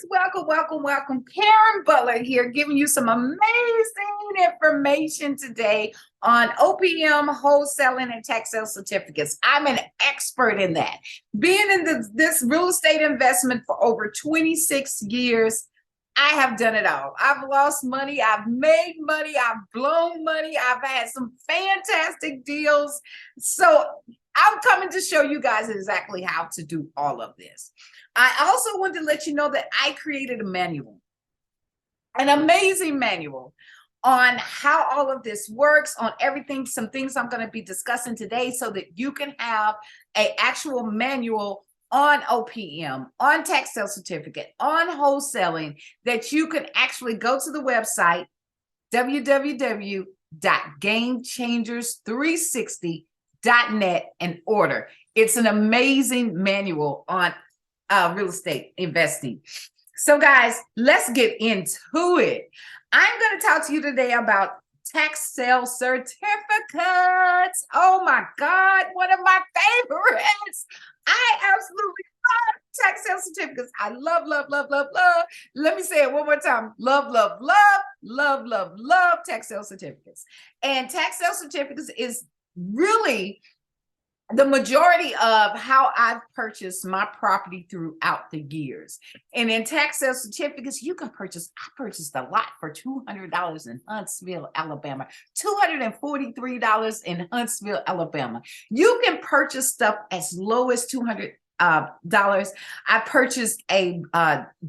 Welcome. Karen Butler here, giving you some amazing information today on OPM wholesaling and tax sale certificates. I'm an expert in that. Being in this real estate investment for over 26 years, I have done it all. I've lost money, I've made money, I've blown money, I've had some fantastic deals. So I'm coming to show you guys exactly how to do all of this. I also want to let you know that I created a manual, an amazing manual on how all of this works, on everything, some things I'm going to be discussing today so that you can have an actual manual on OPM, on tax sale certificate, on wholesaling, that you can actually go to the website, www.gamechangers360.net, and order. It's an amazing manual on real estate investing. So guys, let's get into it. I'm going to talk to you today about tax sale certificates. Oh my God, one of my favorites. I absolutely love tax sale certificates. I love. Let me say it one more time. Love tax sale certificates. And tax sale certificates is really the majority of how I've purchased my property throughout the years. And in tax sale certificates, you can purchase, I purchased a lot for $200 in Huntsville, Alabama, $243 in Huntsville, Alabama. You can purchase stuff as low as $200. I purchased a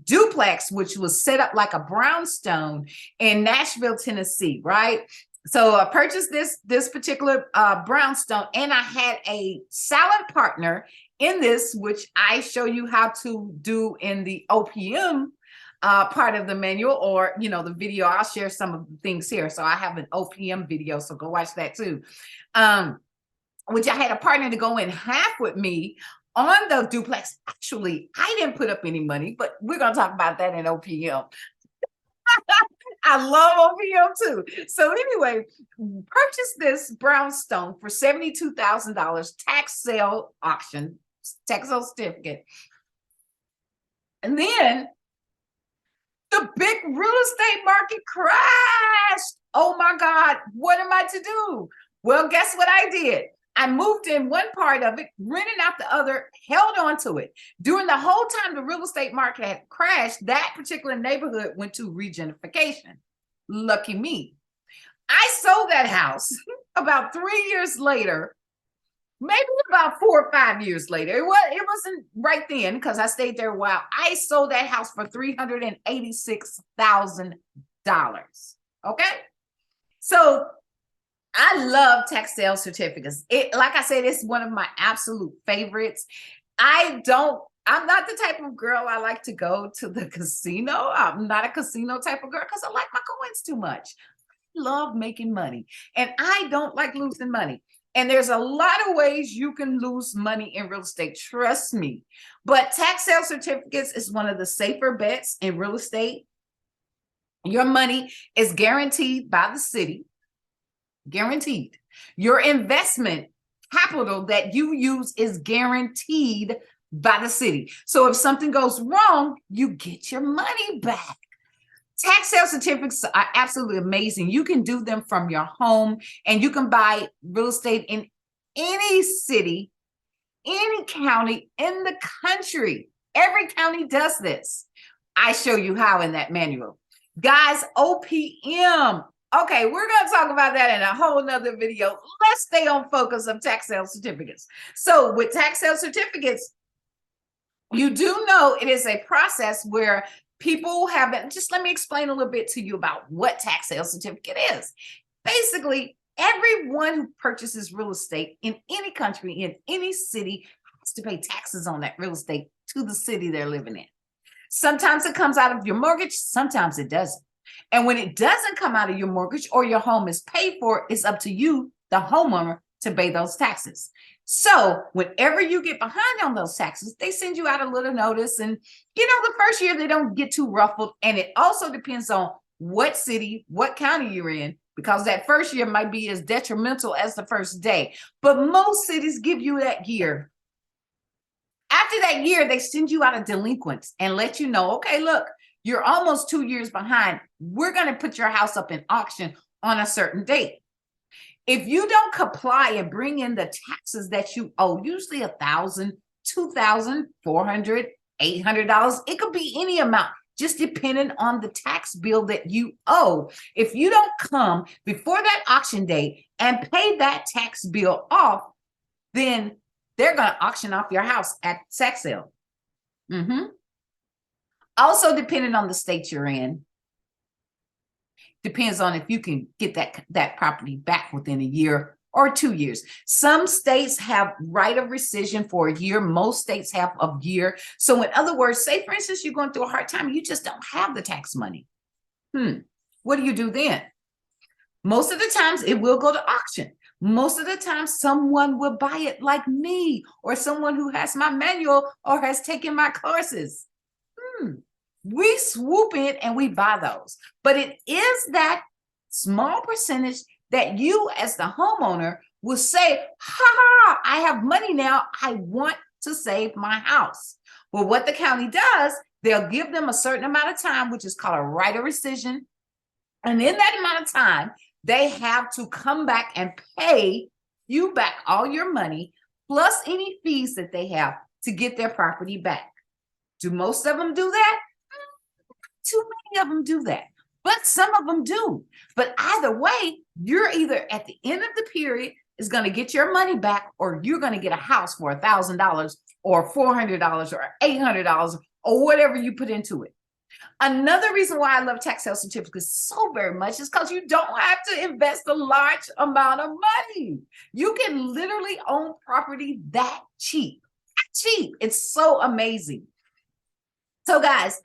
duplex, which was set up like a brownstone in Nashville, Tennessee, right? So I purchased this particular brownstone, and I had a silent partner in this, which I show you how to do in the OPM part of the manual, or the video. I'll share some of the things here. So I have an OPM video, so go watch that too. Which I had a partner to go in half with me on the duplex. Actually, I didn't put up any money, but we're gonna talk about that in OPM. I love OPM too. So anyway, purchase this brownstone for $72,000, tax sale auction, tax sale certificate. And then the big real estate market crashed. Oh my God, what am I to do? Well, guess what I did? I moved in one part of it, rented out the other, held on to it. During the whole time the real estate market had crashed, that particular neighborhood went to regentrification. Lucky me. I sold that house about 3 years later, maybe about 4 or 5 years later. It wasn't right then because I stayed there a while. I sold that house for $386,000. Okay? So I love tax sale certificates. Like I said, it's one of my absolute favorites. I'm not the type of girl I like to go to the casino. I'm not a casino type of girl because I like my coins too much. I love making money, and I don't like losing money. And there's a lot of ways you can lose money in real estate, trust me. But tax sale certificates is one of the safer bets in real estate. Your money is guaranteed by the city. Guaranteed. Your investment capital that you use is guaranteed by the city. So if something goes wrong, you get your money back. Tax sale certificates are absolutely amazing. You can do them from your home, and you can buy real estate in any city, any county in the country. Every county does this. I show you how in that manual. Guys, OPM. Okay, we're going to talk about that in a whole nother video. Let's stay on focus of tax sale certificates. So with tax sale certificates, you do know it is a process where people haven't, just let me explain a little bit to you about what tax sale certificate is. Basically, everyone who purchases real estate in any country, in any city, has to pay taxes on that real estate to the city they're living in. Sometimes it comes out of your mortgage, sometimes it doesn't. And when it doesn't come out of your mortgage or your home is paid for, it's up to you, the homeowner, to pay those taxes. So whenever you get behind on those taxes, they send you out a little notice. And, the first year they don't get too ruffled. And it also depends on what city, what county you're in, because that first year might be as detrimental as the first day. But most cities give you that year. After that year, they send you out a delinquent and let you know, okay, look, you're almost 2 years behind. We're going to put your house up in auction on a certain date. If you don't comply and bring in the taxes that you owe, usually $1,000, $2,000, $400, $800, it could be any amount, just depending on the tax bill that you owe. If you don't come before that auction date and pay that tax bill off, then they're going to auction off your house at tax sale. Also, depending on the state you're in, depends on if you can get that property back within a year or 2 years. Some states have right of rescission for a year. Most states have a year. So in other words, say for instance, you're going through a hard time, you just don't have the tax money. What do you do then? Most of the times it will go to auction. Most of the time someone will buy it like me, or someone who has my manual or has taken my courses. We swoop in and we buy those. But it is that small percentage that you as the homeowner will say, ha, I have money now. I want to save my house. Well, what the county does, they'll give them a certain amount of time, which is called a right of rescission. And in that amount of time, they have to come back and pay you back all your money, plus any fees that they have to get their property back. Do most of them do that? Too many of them do that, but some of them do. But either way, you're either at the end of the period is going to get your money back, or you're going to get a house for $1,000 or $400 or $800 or whatever you put into it. Another reason why I love tax sale certificates so very much is because you don't have to invest a large amount of money. You can literally own property that cheap. It's so amazing. So guys,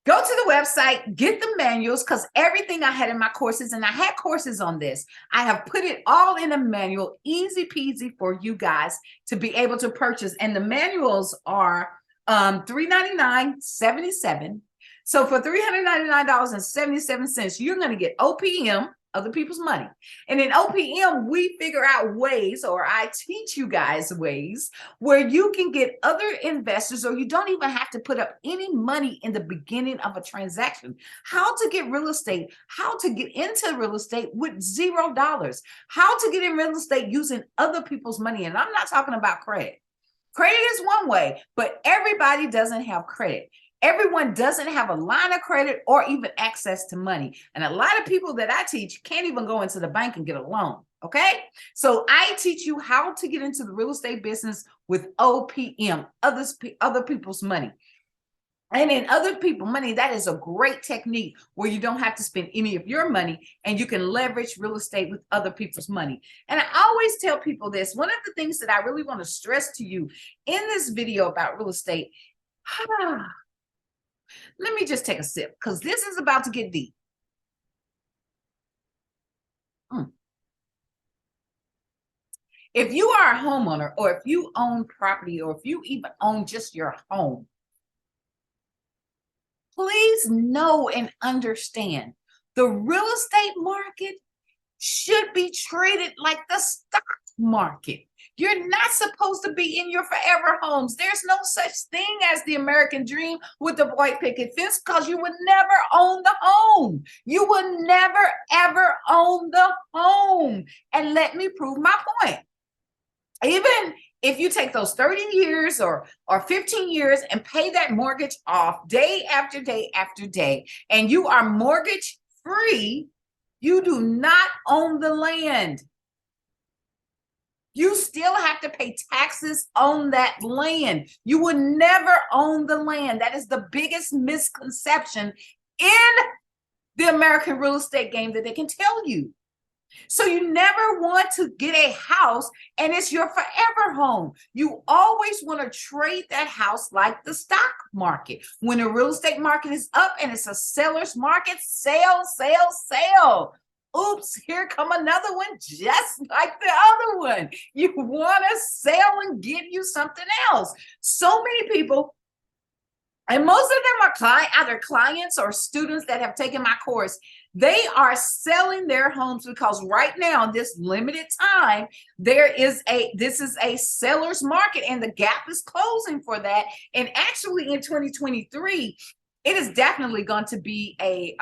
go to the website, get the manuals, because everything I had in my courses, and I had courses on this, I have put it all in a manual, easy peasy for you guys to be able to purchase. And the manuals are $399.77. So for $399.77, you're going to get O.P.M, other people's money. And in O.P.M, we figure out ways, or I teach you guys ways, where you can get other investors, or you don't even have to put up any money in the beginning of a transaction. How to get real estate, how to get into real estate with $0, how to get in real estate using other people's money. And I'm not talking about credit. Credit is one way, but everybody doesn't have credit. Everyone doesn't have a line of credit or even access to money. And a lot of people that I teach can't even go into the bank and get a loan. Okay. So I teach you how to get into the real estate business with O.P.M, other people's money. And in other people's money, that is a great technique where you don't have to spend any of your money and you can leverage real estate with other people's money. And I always tell people this, one of the things that I really want to stress to you in this video about real estate, let me just take a sip because this is about to get deep. If you are a homeowner, or if you own property, or if you even own just your home, please know and understand the real estate market should be treated like the stock market. You're not supposed to be in your forever homes. There's no such thing as the American dream with the white picket fence, because you would never own the home. You will never, ever own the home. And let me prove my point. Even if you take those 30 years or 15 years and pay that mortgage off day after day after day, and you are mortgage free, you do not own the land. You still have to pay taxes on that land. You will never own the land. That is the biggest misconception in the American real estate game that they can tell you. So you never want to get a house and it's your forever home. You always want to trade that house like the stock market. When the real estate market is up and it's a seller's market, sell, sell, sell. Oops, here come another one just like the other one. You want to sell and get you something else. So many people, and most of them are either clients or students that have taken my course, They are selling their homes because right now, this limited time, this is a seller's market, and the gap is closing for that. And actually in 2023, it is definitely going to be a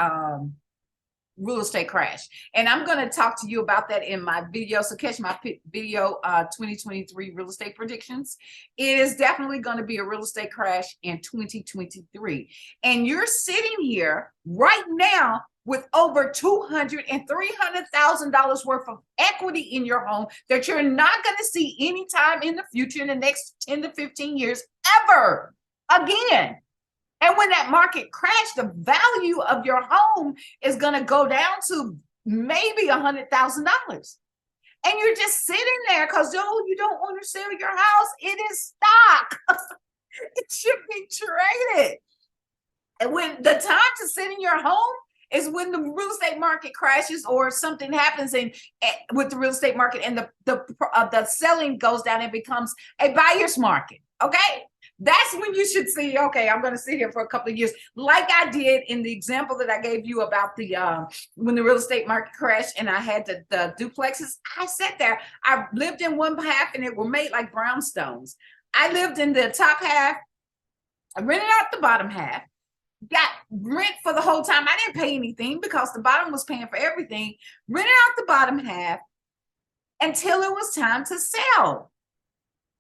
real estate crash. And I'm going to talk to you about that in my video. So catch my video, 2023 real estate predictions. It is definitely going to be a real estate crash in 2023. And you're sitting here right now with over $200,000 and $300,000 worth of equity in your home that you're not going to see anytime in the future, in the next 10 to 15 years, ever again. And when that market crashes, the value of your home is going to go down to maybe $100,000. And you're just sitting there because, you don't want to sell your house. It is stock. It should be traded. And when the time to sit in your home is when the real estate market crashes or something happens with the real estate market, and the selling goes down and becomes a buyer's market. Okay. That's when you should see, okay, I'm going to sit here for a couple of years, like I did in the example that I gave you about the when the real estate market crashed and I had the duplexes. I sat there. I lived in one half and it were made like brownstones. I lived in the top half. I rented out the bottom half. Got rent for the whole time. I didn't pay anything because the bottom was paying for everything. Rented out the bottom half until it was time to sell.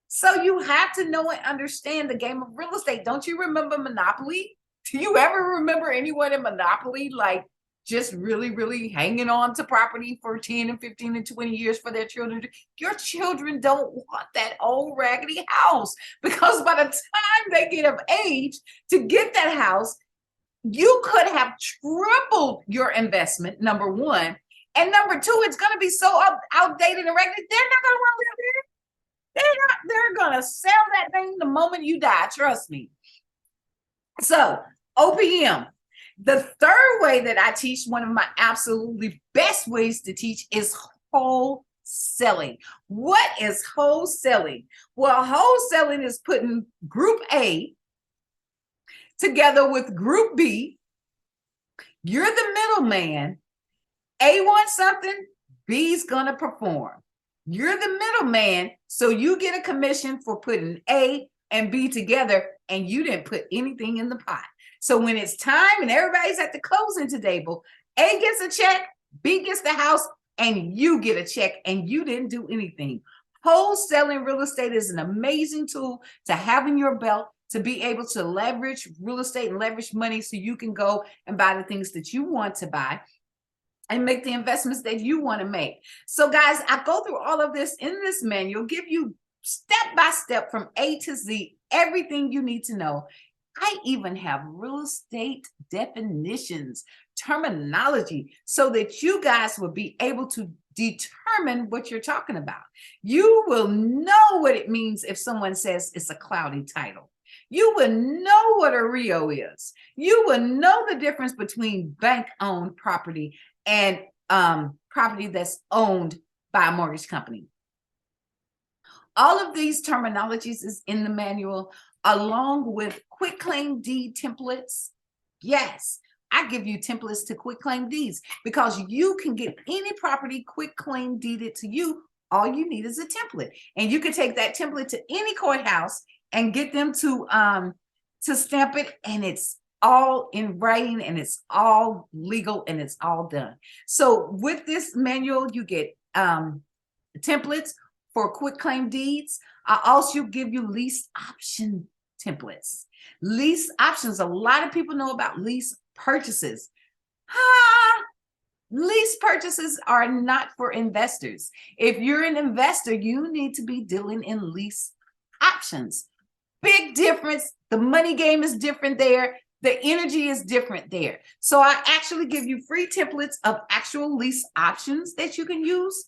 So you have to know and understand the game of real estate. Don't you remember Monopoly? Do you ever remember anyone in Monopoly like just really, really hanging on to property for 10 and 15 and 20 years for their children? Your children don't want that old raggedy house, because by the time they get of age to get that house, you could have tripled your investment, number one. And number two, it's going to be so outdated and raggedy, they're not going to want to live there. They're gonna sell that thing the moment you die, trust me. So OPM, the third way that I teach, one of my absolutely best ways to teach, is wholesaling. What is wholesaling? Well, wholesaling is putting group A together with group B. You're the middleman. A wants something, B's gonna perform. You're the middleman, so you get a commission for putting A and B together, and you didn't put anything in the pot. So when it's time and everybody's at the closing table, A gets a check, B gets the house, and you get a check, and you didn't do anything. Wholesaling real estate is an amazing tool to have in your belt to be able to leverage real estate and leverage money so you can go and buy the things that you want to buy and make the investments that you want to make. So guys, I go through all of this in this manual, give you step by step from A to Z, everything you need to know. I even have real estate definitions, terminology, so that you guys will be able to determine what you're talking about. You will know what it means if someone says it's a cloudy title. You will know what a REO is. You will know the difference between bank-owned property and property that's owned by a mortgage company. All of these terminologies is in the manual, along with quitclaim deed templates. Yes, I give you templates to quitclaim deeds because you can get any property quitclaim deeded to you. All you need is a template, and you can take that template to any courthouse and get them to stamp it, and it's all in writing, and it's all legal, and it's all done. So with this manual, you get templates for quitclaim deeds. I also give you lease option templates. Lease options, a lot of people know about lease purchases. Lease purchases are not for investors. If you're an investor, you need to be dealing in lease options. Big difference. The money game is different there. The energy is different there. So I actually give you free templates of actual lease options that you can use.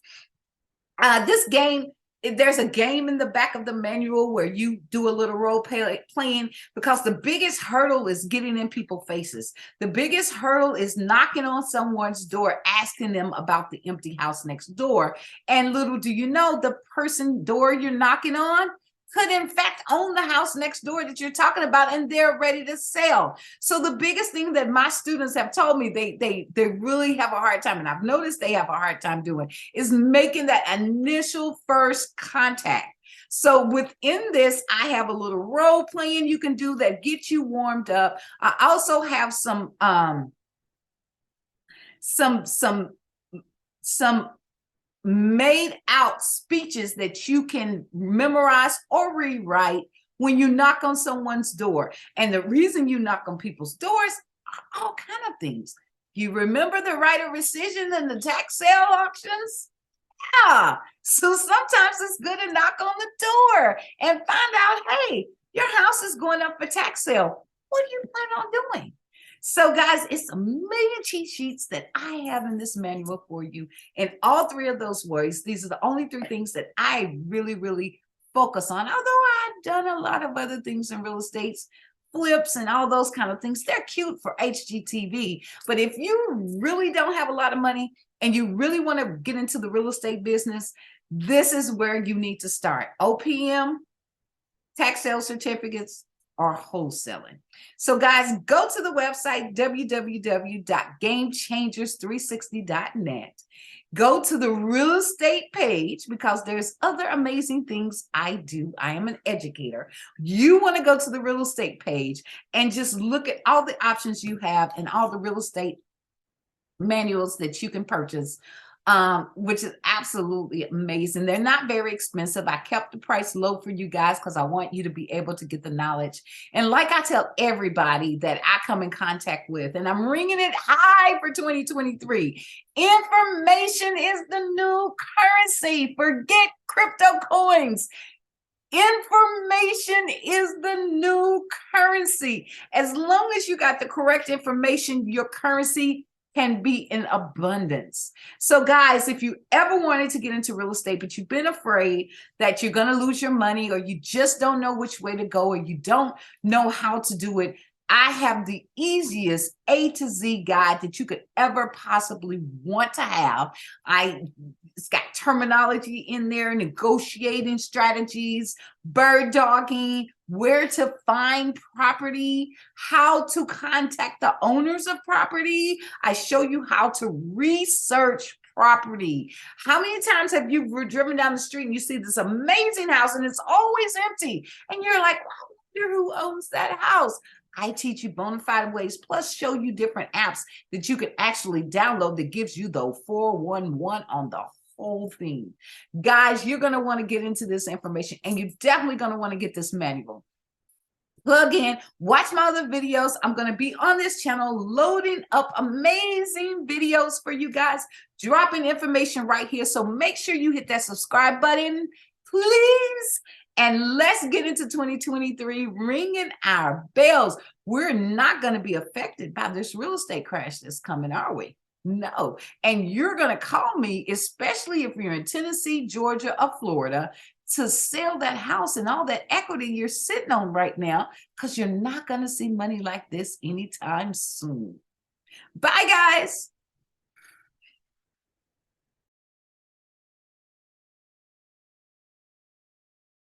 This game, there's a game in the back of the manual where you do a little role playing, because the biggest hurdle is getting in people's faces. The biggest hurdle is knocking on someone's door, asking them about the empty house next door. And little do you know, the person door you're knocking on could in fact own the house next door that you're talking about, and they're ready to sell. So the biggest thing that my students have told me they really have a hard time, and I've noticed they have a hard time doing, is making that initial first contact. So within this, I have a little role playing you can do that gets you warmed up. I also have some made out speeches that you can memorize or rewrite when you knock on someone's door. And the reason you knock on people's doors are all kind of things. You remember the right of rescission and the tax sale auctions? Yeah. So sometimes it's good to knock on the door and find out, hey, your house is going up for tax sale. What do you plan on doing? So guys, it's a million cheat sheets that I have in this manual for you in all three of those ways. These are the only three things that I really, really focus on. Although I've done a lot of other things in real estate, flips and all those kind of things. They're cute for HGTV. But if you really don't have a lot of money and you really want to get into the real estate business, this is where you need to start. OPM, tax sale certificates, or wholesaling. So guys, go to the website www.gamechangers360.net. Go to the real estate page because there's other amazing things I do. I am an educator. You want to go to the real estate page and just look at all the options you have and all the real estate manuals that you can purchase, which is absolutely amazing. They're not very expensive. I kept the price low for you guys because I want you to be able to get the knowledge. And like I tell everybody that I come in contact with, and I'm ringing it high for 2023, information is the new currency. Forget crypto coins. Information is the new currency. As long as you got the correct information, your currency can be in abundance. So guys, if you ever wanted to get into real estate, but you've been afraid that you're going to lose your money, or you just don't know which way to go, or you don't know how to do it, I have the easiest A to Z guide that you could ever possibly want to have. It's got terminology in there, negotiating strategies, bird dogging, where to find property, how to contact the owners of property. I show you how to research property. How many times have you driven down the street and you see this amazing house and it's always empty? And you're like, well, I wonder who owns that house. I teach you bona fide ways, plus show you different apps that you can actually download that gives you the 411 on the whole thing. Guys, you're going to want to get into this information, and you're definitely going to want to get this manual. Plug in, watch my other videos. I'm going to be on this channel loading up amazing videos for you guys, dropping information right here. So make sure you hit that subscribe button, please. And let's get into 2023 ringing our bells. We're not going to be affected by this real estate crash that's coming our way. No. And you're going to call me, especially if you're in Tennessee, Georgia, or Florida, to sell that house and all that equity you're sitting on right now, because you're not going to see money like this anytime soon. Bye, guys.